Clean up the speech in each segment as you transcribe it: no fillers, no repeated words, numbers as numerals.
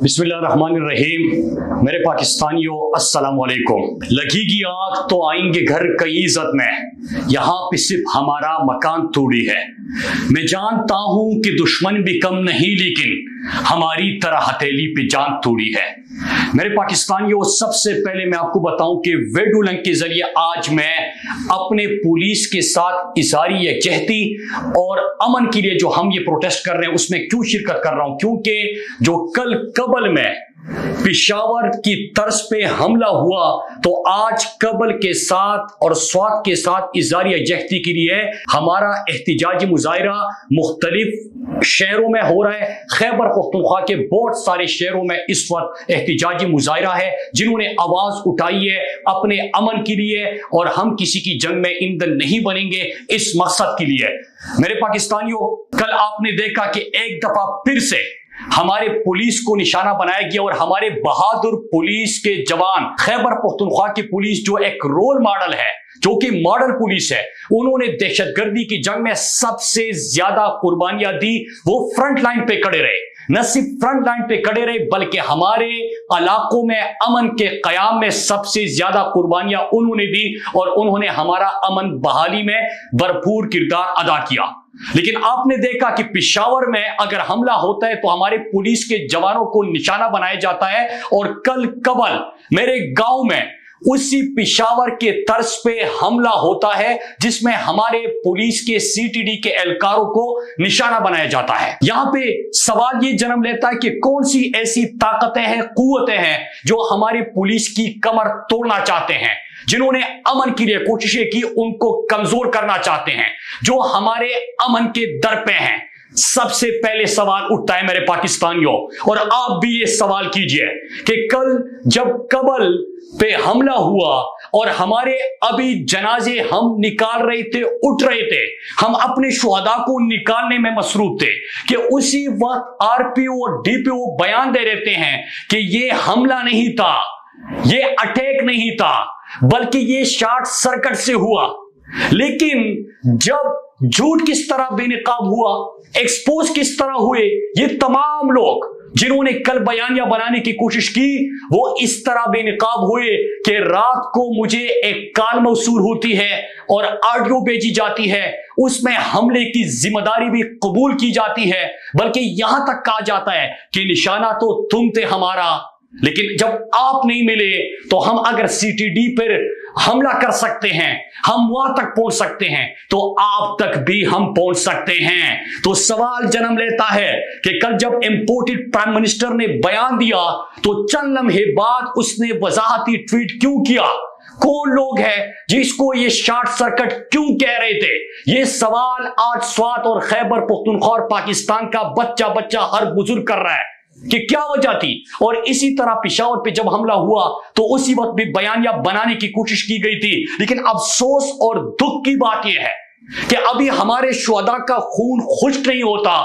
बिस्मिल्लाहिर्रहमानिर्रहीम। मेरे पाकिस्तानियों अस्सलाम वालेकुम। लगेगी आग तो आएंगे घर कई इज्जत में, यहाँ पे सिर्फ हमारा मकान थोड़ी है। मैं जानता हूं कि दुश्मन भी कम नहीं, लेकिन हमारी तरह हथेली पे जान थोड़ी है। मेरे पाकिस्तानियों, सबसे पहले मैं आपको बताऊं कि वीडियो लिंक के जरिए आज मैं अपने पुलिस के साथ इज़हारी यकजहती और अमन के लिए जो हम ये प्रोटेस्ट कर रहे हैं उसमें क्यों शिरकत कर रहा हूं, क्योंकि जो कल कबल में पेशावर की तर्ज पे हमला हुआ, तो आज कबल के साथ और स्वात के साथ इज़हारी यकजहती के लिए हमारा एहतिजाजी मुजाहिरा मुख्तलिफ शहरों में हो रहा है। खैबर पख्तूनख्वा के बहुत सारे शहरों में इस वक्त एहतिजाजी मुजाहिरा है, जिन्होंने आवाज उठाई है अपने अमन के लिए, और हम किसी की जंग में ईंधन नहीं बनेंगे इस मकसद के लिए। मेरे पाकिस्तानियों, कल आपने देखा कि एक दफा फिर से हमारे पुलिस को निशाना बनाया गया और हमारे बहादुर पुलिस के जवान, खैबर पख्तूनख्वा की पुलिस जो एक रोल मॉडल है, जो कि मॉडल पुलिस है, उन्होंने दहशतगर्दी की जंग में सबसे ज्यादा कुर्बानियां दी। वो फ्रंट लाइन पे खड़े रहे, न सिर्फ फ्रंट लाइन पे खड़े रहे बल्कि हमारे इलाकों में अमन के कयाम में सबसे ज्यादा कुर्बानियां उन्होंने दी, और उन्होंने हमारा अमन बहाली में भरपूर किरदार अदा किया। लेकिन आपने देखा कि पेशावर में अगर हमला होता है तो हमारे पुलिस के जवानों को निशाना बनाया जाता है, और कल कबल मेरे गांव में उसी पेशावर के तर्ज पे हमला होता है, जिसमें हमारे पुलिस के सीटीडी के एहलकारों को निशाना बनाया जाता है। यहां पे सवाल ये जन्म लेता है कि कौन सी ऐसी ताकतें हैं, कुव्वतें हैं जो हमारी पुलिस की कमर तोड़ना चाहते हैं, जिन्होंने अमन के लिए कोशिशें की उनको कमजोर करना चाहते हैं, जो हमारे अमन के दर पे हैं। सबसे पहले सवाल उठता है मेरे पाकिस्तानियों, और आप भी ये सवाल कीजिए कि कल जब कबल पे हमला हुआ और हमारे अभी जनाजे हम निकाल रहे थे, उठ रहे थे, हम अपने शुहदा को निकालने में मसरूफ थे, कि उसी वक्त आरपीओ और डीपीओ बयान दे रहते हैं कि ये हमला नहीं था, ये अटैक नहीं था, बल्कि ये शॉर्ट सर्किट से हुआ। लेकिन जब झूठ किस तरह बेनकाब हुआ, एक्सपोज किस तरह हुए, ये तमाम लोग जिन्होंने कल बयानिया बनाने की कोशिश की, वो इस तरह बेनकाब हुए कि रात को मुझे एक कॉल मौसूल होती है और ऑडियो भेजी जाती है, उसमें हमले की जिम्मेदारी भी कबूल की जाती है, बल्कि यहां तक कहा जाता है कि निशाना तो तुम थे हमारा, लेकिन जब आप नहीं मिले तो हम अगर सीटीडी पर हमला कर सकते हैं, हम वहां तक पहुंच सकते हैं, तो आप तक भी हम पहुंच सकते हैं। तो सवाल जन्म लेता है कि कल जब इंपोर्टेड प्राइम मिनिस्टर ने बयान दिया तो चंद लम्हे बाद उसने वजाहती ट्वीट क्यों किया? कौन लोग हैं जिसको ये शॉर्ट सर्किट क्यों कह रहे थे? ये सवाल आज स्वात और खैबर पख्तूनख्वा और पाकिस्तान का बच्चा बच्चा हर बुजुर्ग कर रहा है कि क्या वजह थी। और इसी तरह पेशावर पे जब हमला हुआ तो उसी वक्त भी बयानिया बनाने की कोशिश की गई थी, लेकिन अफसोस और दुख की बात यह है कि अभी हमारे शुहदा का खून खुश्क नहीं होता,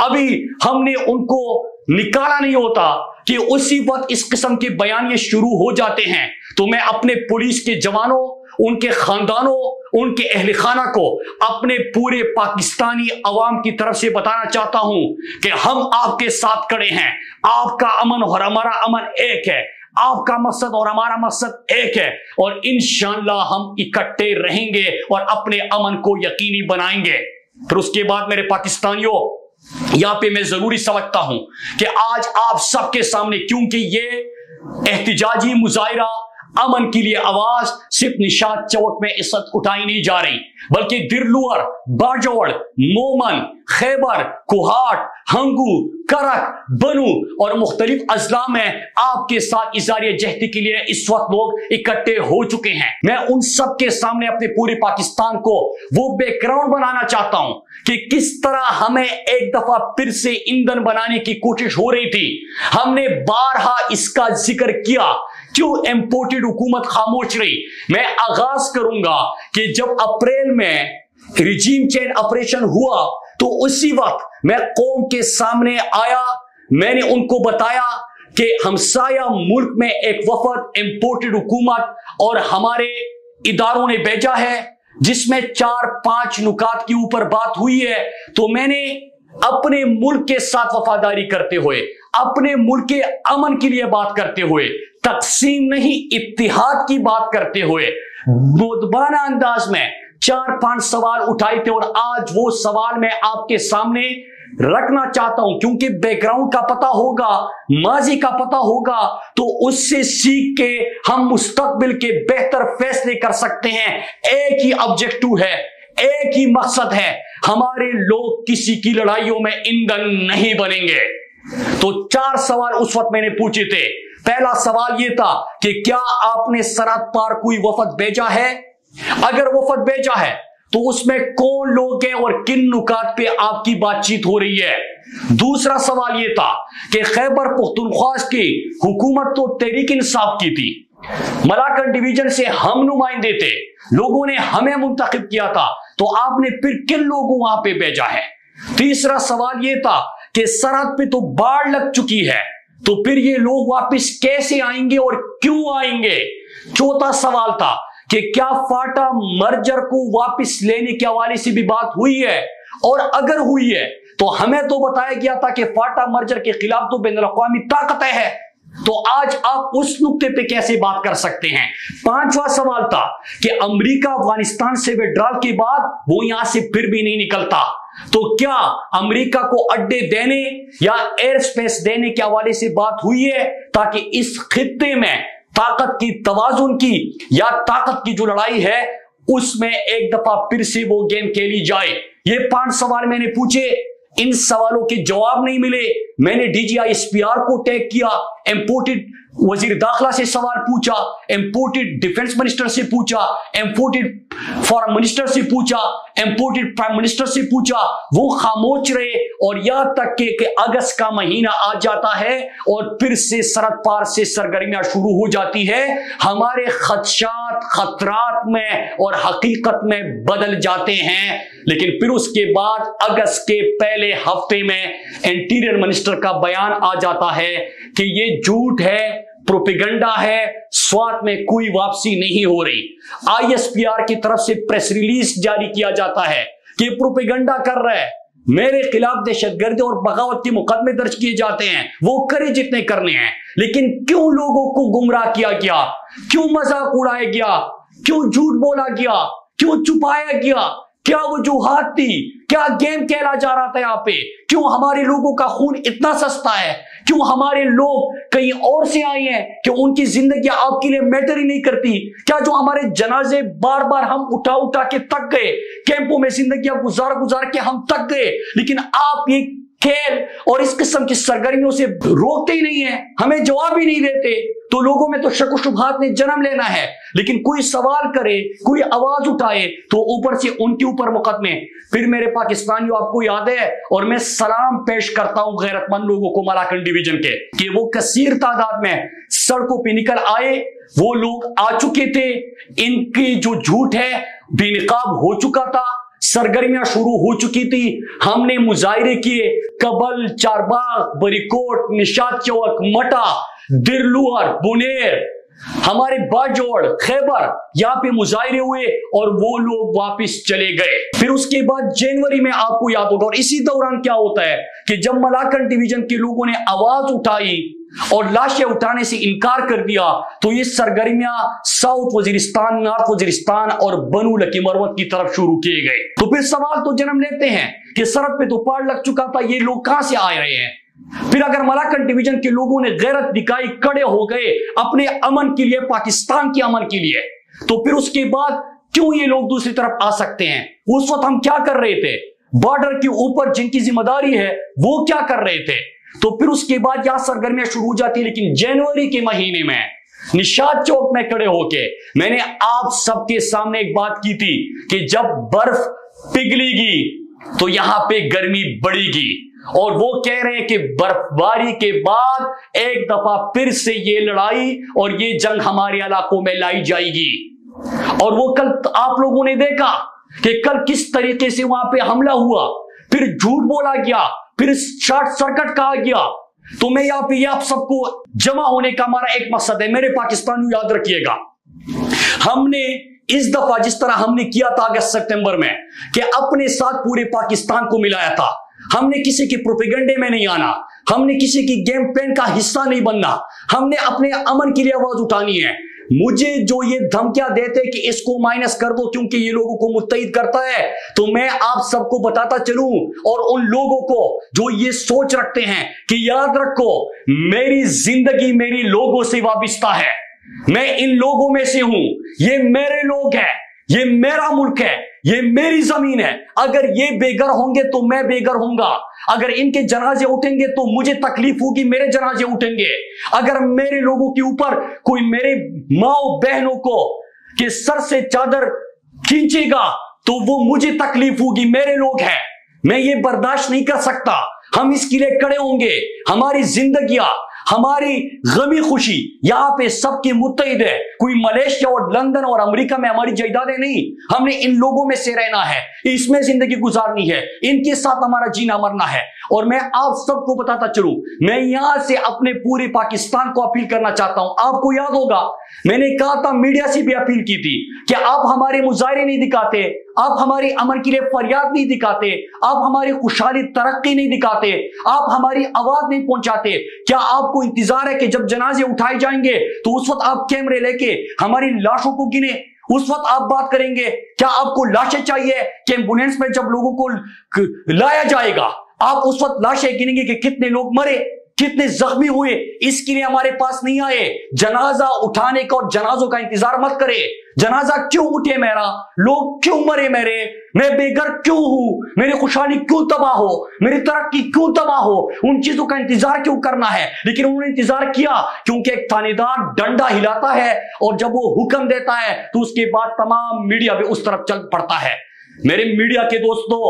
अभी हमने उनको निकाला नहीं होता कि उसी वक्त इस किस्म के बयानिए शुरू हो जाते हैं। तो मैं अपने पुलिस के जवानों, उनके खानदानों, उनके अहल खाना को, अपने पूरे पाकिस्तानी अवाम की तरफ से बताना चाहता हूं कि हम आपके साथ खड़े हैं। आपका अमन और हमारा अमन एक है, आपका मकसद और हमारा मकसद एक है, और इंशाअल्लाह हम इकट्ठे रहेंगे और अपने अमन को यकीनी बनाएंगे। फिर उसके बाद मेरे पाकिस्तानियों, यहां पे मैं जरूरी समझता हूं कि आज आप सबके सामने, क्योंकि ये एहतिजाजी मुजाहिरा अमन के लिए आवाज सिर्फ निशात चौक में इस वक्त उठाई नहीं जा रही, बल्कि दिरलुअर, बाजौड़, मोमन, खैबर, कुहाट, हंगू, करक, बनू और मुख्तलिफ अजला में आपके साथ इज़हारी यकजहती के लिए इस वक्त लोग इकट्ठे हो चुके हैं। मैं उन सब के सामने अपने पूरे पाकिस्तान को वो बैकग्राउंड बनाना चाहता हूं कि किस तरह हमें एक दफा फिर से ईंधन बनाने की कोशिश हो रही थी। हमने बारहा इसका जिक्र किया, क्यों इंपोर्टेड हुकूमत खामोश रही। मैं आगाज करूंगा कि जब अप्रैल में रिजीम चेंज ऑपरेशन हुआ तो उसी वक्त मैं कौम के सामने आया, मैंने उनको बताया कि हमसाया मुल्क में एक वफद इंपोर्टेड हुकूमत और हमारे इदारों ने भेजा है, जिसमें 4-5 नुकात के ऊपर बात हुई है। तो मैंने अपने मुल्क के साथ वफादारी करते हुए, अपने मुल्क के अमन के लिए बात करते हुए, तकसीम नहीं इत्तिहाद की बात करते हुए मुदबाना अंदाज में 4-5 सवाल उठाए थे। और आज वो सवाल मैं आपके सामने रखना चाहता हूं, क्योंकि बैकग्राउंड का पता होगा, माजी का पता होगा, तो उससे सीख के हम मुस्तकबिल के बेहतर फैसले कर सकते हैं। एक ही ऑब्जेक्टिव है, एक ही मकसद है, हमारे लोग किसी की लड़ाइयों में ईंधन नहीं बनेंगे। तो 4 सवाल उस वक्त मैंने पूछे थे। पहला सवाल यह था कि क्या आपने सरहद पार कोई वफद भेजा है? अगर वफद भेजा है तो उसमें कौन लोग हैं और किन नुकात पे आपकी बातचीत हो रही है? दूसरा सवाल यह था कि खैबर पख्तूनख्वा की हुकूमत तो तहरीक इंसाफ की थी, मलाकन डिवीजन से हम नुमाइंदे थे, लोगों ने हमें मुंतखब किया था, तो आपने फिर किन लोगों वहां पे भेजा है? तीसरा सवाल यह था कि सरहद पे तो बाढ़ लग चुकी है, तो फिर ये लोग वापस कैसे आएंगे और क्यों आएंगे? चौथा सवाल था कि क्या फाटा मर्जर को वापस लेने के हवाले से भी बात हुई है, और अगर हुई है तो हमें तो बताया गया था कि फाटा मर्जर के खिलाफ तो बैनुल-अक़वामी ताकतें हैं, तो आज आप उस नुक्ते पे कैसे बात कर सकते हैं? पांचवा सवाल था कि अमेरिका अफगानिस्तान से विड्रॉल के बाद वो यहां से फिर भी नहीं निकलता, तो क्या अमेरिका को अड्डे देने या एयर स्पेस देने के हवाले से बात हुई है, ताकि इस खित्ते में ताकत की तवाजुन की या ताकत की जो लड़ाई है उसमें एक दफा फिर से वो गेम खेली जाए? ये 5 सवाल मैंने पूछे, इन सवालों के जवाब नहीं मिले। मैंने DGISPR को टैग किया, इंपोर्टेड वजीर दाखिला से सवाल पूछा, इंपोर्टेड डिफेंस मिनिस्टर से पूछा, इंपोर्टेड फॉरेन मिनिस्टर से पूछा, इंपोर्टेड प्राइम मिनिस्टर से पूछा, वो खामोश रहे। और यहां तक कि अगस्त का महीना आ जाता है और फिर से सरहद पार से सरगर्मियां शुरू हो जाती है, हमारे खदशात खतरात में और हकीकत में बदल जाते हैं। लेकिन फिर उसके बाद अगस्त के पहले हफ्ते में इंटीरियर मिनिस्टर का बयान आ जाता है कि ये झूठ है, प्रोपेगेंडा है, स्वात में कोई वापसी नहीं हो रही। ISPR की तरफ से प्रेस रिलीज जारी किया जाता है कि प्रोपेगेंडा कर रहा है, मेरे खिलाफ दहशतगर्दी और बगावत के मुकदमे दर्ज किए जाते हैं, वो करे जितने करने हैं। लेकिन क्यों लोगों को गुमराह किया गया, क्यों मजाक उड़ाया गया, क्यों झूठ बोला गया, क्यों छुपाया गया? क्या वजूहात थी? क्या गेम खेला जा रहा था यहाँ पे? क्यों हमारे लोगों का खून इतना सस्ता है? क्यों हमारे लोग कहीं और से आए हैं कि उनकी जिंदगी आपके लिए मैटर ही नहीं करती? क्या जो हमारे जनाजे बार बार हम उठा उठा के थक गए, कैंपों में जिंदगी गुजार के हम थक गए, लेकिन आप ये खेल और इस किस्म की सरगर्मियों से रोकते ही नहीं है, हमें जवाब ही नहीं देते, तो लोगों में तो शक व शुबहात ने जन्म लेना है। लेकिन कोई सवाल करे, कोई आवाज उठाए, तो ऊपर से उनके ऊपर मुकदमे। फिर मेरे पाकिस्तानियों, आपको याद है, और मैं सलाम पेश करता हूं गैरतमंद लोगों को मलाकन डिवीजन के, कि वो कसीर तादाद में सड़कों पर निकल आए, वो लोग आ चुके थे, इनकी जो झूठ है बेनकाब हो चुका था, सरगर्मियां शुरू हो चुकी थी। हमने मुजाहिरे किए, कबल, चारबाग, बरीकोट, निशात चौक, मटा, दिरलुअर, बुनेर, हमारे बाजोड़, खैबर, यहां पे मुजाहिरे हुए और वो लोग वापस चले गए। फिर उसके बाद जनवरी में आपको याद होगा, और इसी दौरान क्या होता है कि जब मलाकन डिवीजन के लोगों ने आवाज उठाई और लाशें उठाने से इनकार कर दिया, तो ये सरगर्मियां साउथ वजीरिस्तान, नॉर्थ वजीरिस्तान और बनु लकी मरवत की तरफ शुरू किए गए। तो फिर सवाल तो जन्म लेते हैं कि सरहद पे तो पार लग चुका था, ये लोग कहां से आ रहे हैं? फिर अगर मलाकन डिवीजन के लोगों ने गैरत दिखाई, खड़े हो गए अपने अमन के लिए, पाकिस्तान के अमन के लिए, तो फिर उसके बाद क्यों ये लोग दूसरी तरफ आ सकते हैं? उस वक्त हम क्या कर रहे थे? बॉर्डर के ऊपर जिनकी जिम्मेदारी है वो क्या कर रहे थे? तो फिर उसके बाद यहां सरगर्मियां शुरू हो जाती है। लेकिन जनवरी के महीने में निशात चौक में खड़े होके मैंने आप सबके सामने एक बात की थी कि जब बर्फ पिघलेगी तो यहां पे गर्मी बढ़ेगी, और वो कह रहे हैं कि बर्फबारी के बाद एक दफा फिर से ये लड़ाई और ये जंग हमारे इलाकों में लाई जाएगी। और वो कल आप लोगों ने देखा कि कल किस तरीके से वहां पे हमला हुआ, फिर झूठ बोला गया, फिर शॉर्ट सर्किट कहा गया। तो मैं यहां पे आप सबको जमा होने का हमारा एक मकसद है। मेरे पाकिस्तानियों, याद रखिएगा, हमने इस दफा जिस तरह हमने किया था अगस्त सितंबर में कि अपने साथ पूरे पाकिस्तान को मिलाया था, हमने किसी के प्रोपेगेंडे में नहीं आना, हमने किसी की गेम प्लान का हिस्सा नहीं बनना, हमने अपने अमन के लिए आवाज उठानी है। मुझे जो ये धमकियां देते कि इसको माइनस कर दो क्योंकि ये लोगों को मुत्तहिद करता है, तो मैं आप सबको बताता चलूं और उन लोगों को जो ये सोच रखते हैं कि याद रखो मेरी जिंदगी मेरी लोगों से वाबिस्ता है, मैं इन लोगों में से हूं, ये मेरे लोग हैं, ये मेरा मुल्क है, ये मेरी जमीन है। अगर ये बेघर होंगे तो मैं बेघर होऊंगा, अगर इनके जनाजे उठेंगे तो मुझे तकलीफ होगी, मेरे जनाजे उठेंगे। अगर मेरे लोगों के ऊपर कोई मेरे माओ बहनों को के सर से चादर खींचेगा तो वो मुझे तकलीफ होगी, मेरे लोग हैं, मैं ये बर्दाश्त नहीं कर सकता। हम इसके लिए खड़े होंगे। हमारी जिंदगियां, हमारी गमी खुशी यहां पे सबकी मुत्तहिद है। कोई मलेशिया और लंदन और अमेरिका में हमारी जायदादें नहीं, हमने इन लोगों में से रहना है, इसमें जिंदगी गुजारनी है, इनके साथ हमारा जीना मरना है। और मैं आप सबको बताता चलूं, मैं यहां से अपने पूरे पाकिस्तान को अपील करना चाहता हूं। आपको याद होगा मैंने कहा था, मीडिया से भी अपील की थी कि आप हमारे मुजाहरे नहीं दिखाते, आप हमारी अमन के लिए फरियाद नहीं दिखाते, आप हमारी खुशहाली तरक्की नहीं दिखाते, आप हमारी आवाज नहीं पहुंचाते। क्या आपको इंतजार है कि जब जनाजे उठाए जाएंगे तो उस वक्त आप कैमरे लेके हमारी लाशों को गिने, उस वक्त आप बात करेंगे? क्या आपको लाशें चाहिए कि एम्बुलेंस में जब लोगों को लाया जाएगा आप उस वक्त लाशें गिनेंगे कि कितने लोग मरे, कितने जख्मी हुए? इसके लिए हमारे पास नहीं आए। जनाजा उठाने का और जनाजों का इंतजार मत करे। जनाजा क्यों उठे मेरा, लोग क्यों मरे मेरे, मैं बेघर क्यों हूं, मेरी खुशहाली क्यों तबाह हो, मेरी तरक्की क्यों तबाह हो, उन चीजों का इंतजार क्यों करना है? लेकिन उन्होंने इंतजार किया क्योंकि एक थानेदार डंडा हिलाता है और जब वो हुक्म देता है तो उसके बाद तमाम मीडिया भी उस तरफ चल पड़ता है। मेरे मीडिया के दोस्तों,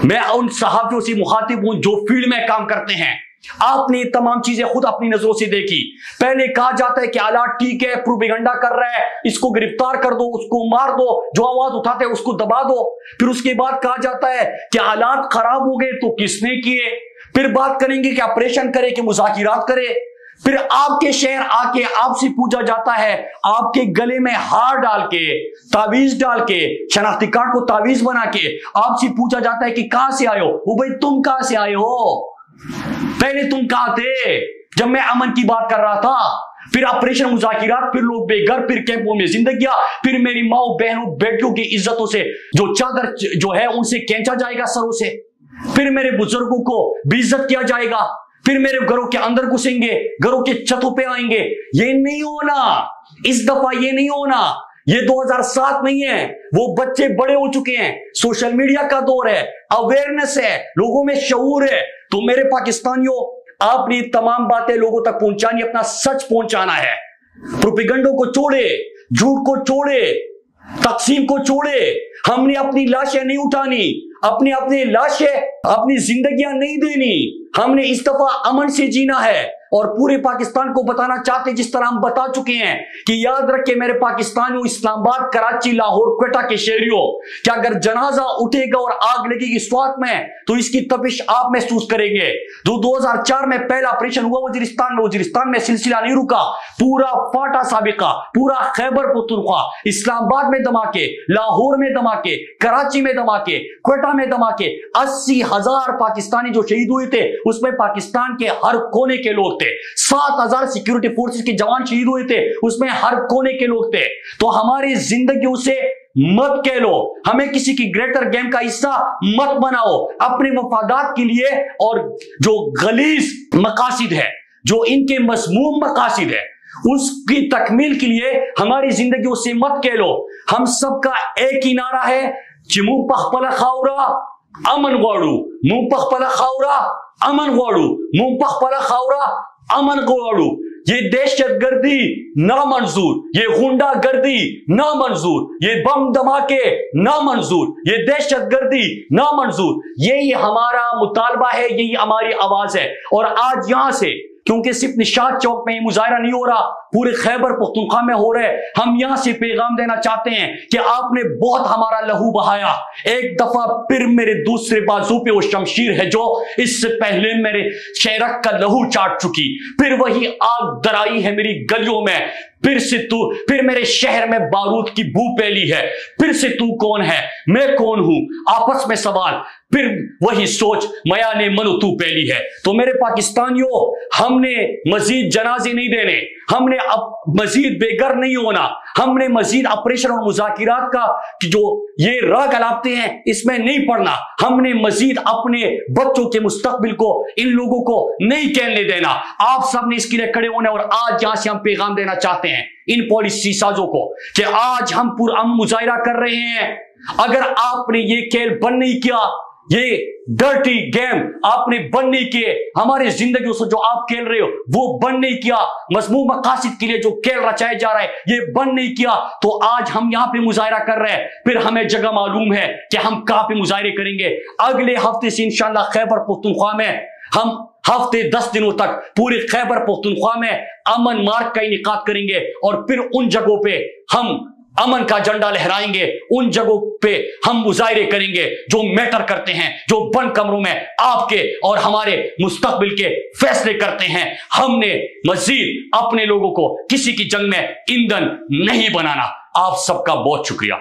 मैं उन सहाफियों से मुखातिब हूं जो फील्ड में काम करते हैं। आपने ये तमाम चीजें खुद अपनी नजरों से देखी। पहले कहा जाता है कि आलात ठीक है, प्रोपेगेंडा कर रहा है, इसको गिरफ्तार कर दो, उसको मार दो, जो आवाज उठाते हैं उसको दबा दो। फिर उसके बाद कहा जाता है कि हालात खराब हो गए तो किसने किए। फिर बात करेंगे कि ऑपरेशन करे कि मुज़ाकिरात करे। फिर आपके शहर आके आपसे पूछा जाता है, आपके गले में हार डाल के, तावीज डाल के, शनाख्ती कार्ड को तावीज बना के आपसे पूछा जाता है कि कहां से आए हो। वो भाई तुम कहां से आए हो? पहले तुम कहां थे जब मैं अमन की बात कर रहा था? फिर ऑपरेशन मुज़ाकिरात, फिर लोग बेघर, फिर कैंपों में जिंदगियां, फिर मेरी माओ बहनों बेटियों की इज्जतों से जो चादर जो है उनसे खींचा जाएगा सरों से, फिर मेरे बुजुर्गों को बेइज्जत किया जाएगा, फिर मेरे घरों के अंदर घुसेंगे, घरों के छतों पे आएंगे। ये नहीं होना, इस दफा ये नहीं होना। ये 2007 नहीं है, वो बच्चे बड़े हो चुके हैं, सोशल मीडिया का दौर है, अवेयरनेस है, लोगों में शऊर है। तो मेरे पाकिस्तानियों, आपने तमाम बातें लोगों तक पहुंचानी, अपना सच पहुंचाना है। प्रोपेगेंडों को छोड़े, झूठ को छोड़े, तकसीम को छोड़े। हमने अपनी लाशें नहीं उठानी, अपनी लाशें, अपनी जिंदगियां नहीं देनी। हमने इस दफा अमन से जीना है और पूरे पाकिस्तान को बताना चाहते, जिस तरह हम बता चुके हैं कि याद रखे मेरे पाकिस्तानियों, इस्लामाबाद, कराची, लाहौर, क्वेटा के शहरियों, कि अगर जनाजा उठेगा और आग लगेगी स्वात में तो इसकी तपिश आप महसूस करेंगे। 2004 में पहला ऑपरेशन हुआ वजीरिस्तान में सिलसिला नहीं रुका, पूरा फाटा साबिका, पूरा खैबर पख्तूनख्वा, इस्लामाबाद में धमाके, लाहौर में धमाके, कराची में धमाके, क्वेटा में धमाके। 80,000 पाकिस्तानी जो शहीद हुए थे उसमें पाकिस्तान के हर कोने के लोग थे। 7,000 सिक्योरिटी फोर्सेस के जवान शहीद हुए थे, उसमें हर कोने के लोग थे। तो हमारी जिंदगियों से मत कह लो, हमें किसी की ग्रेटर गेम का हिस्सा मत बनाओ। अपने मफादात के लिए और जो गलीज मकासिद है, जो इनके मज़मूम मकासिद है, उसकी तकमील के लिए हमारी जिंदगियों से मत कह लो। हम सबका एक ही नारा है, चिमू पखपला खाउरा अमन गौड़ू, मुंह पखपला खाउरा अमन गौड़ू, मुंह पखपला खाउरा अमन गौड़ू। ये दहशतगर्दी ना मंजूर, ये गुंडागर्दी ना मंजूर, ये बम धमाके ना मंजूर, ये दहशतगर्दी ना मंजूर। यही हमारा मुतालबा है, यही हमारी आवाज है। और आज यहां से, क्योंकि सिर्फ निशात चौक में मुजाहरा नहीं हो रहा, पूरे खैबर पख्तूनख्वा में हो रहे, हम यहां से पैगाम देना चाहते हैं कि आपने बहुत हमारा लहू बहाया। एक दफा फिर मेरे दूसरे बाजू पे वो शमशीर है जो इससे पहले मेरे शेरक का लहू चाट चुकी, फिर वही आग दराई है मेरी गलियों में। फिर मेरे शहर में बारूद की बू फैली है। फिर से तू कौन है, मैं कौन हूं, आपस में सवाल। फिर वही सोच मयाने मनु तू पहली है। तो मेरे पाकिस्तानियों, हमने मजीद जनाजे नहीं देने, हमने अब मजीद बेघर नहीं होना, हमने मजीद ऑपरेशन और मुज़ाकिरात का कि जो ये राह गलाते हैं इसमें नहीं पड़ना, हमने मजीद अपने बच्चों के मुस्तकबिल को इन लोगों को नहीं कहने देना। आप सब ने इसके लिए खड़े होना। और आज यहां से हम पैगाम देना चाहते हैं इन पॉलिसी साजों को कि आज हम पुरअमन मुजाहिरा कर रहे हैं। अगर आपने ये खेल बंद नहीं किया, ये डर्टी गेम आपने बंद नहीं किए, हमारे जिंदगी से जो आप खेल रहे हो वो बंद नहीं किया, मजमूम मकासद के लिए जो खेल रचाया जा रहा है ये बंद नहीं किया, तो आज हम यहां पे मुजाहिरा कर रहे हैं। फिर हमें जगह मालूम है कि हम कहां पे मुजाहिरे करेंगे। अगले हफ्ते से इंशाअल्लाह खैबर पख्तूनख्वा में हम हफ्ते 10 दिनों तक पूरे खैबर पख्तूनख्वा में अमन मार्च का इनेकाद करेंगे और फिर उन जगहों पे हम अमन का झंडा लहराएंगे, उन जगहों पे हम मुजाहिरे करेंगे जो मैटर करते हैं, जो बंद कमरों में आपके और हमारे मुस्तकबिल के फैसले करते हैं। हमने मजीद अपने लोगों को किसी की जंग में ईंधन नहीं बनाना। आप सबका बहुत शुक्रिया।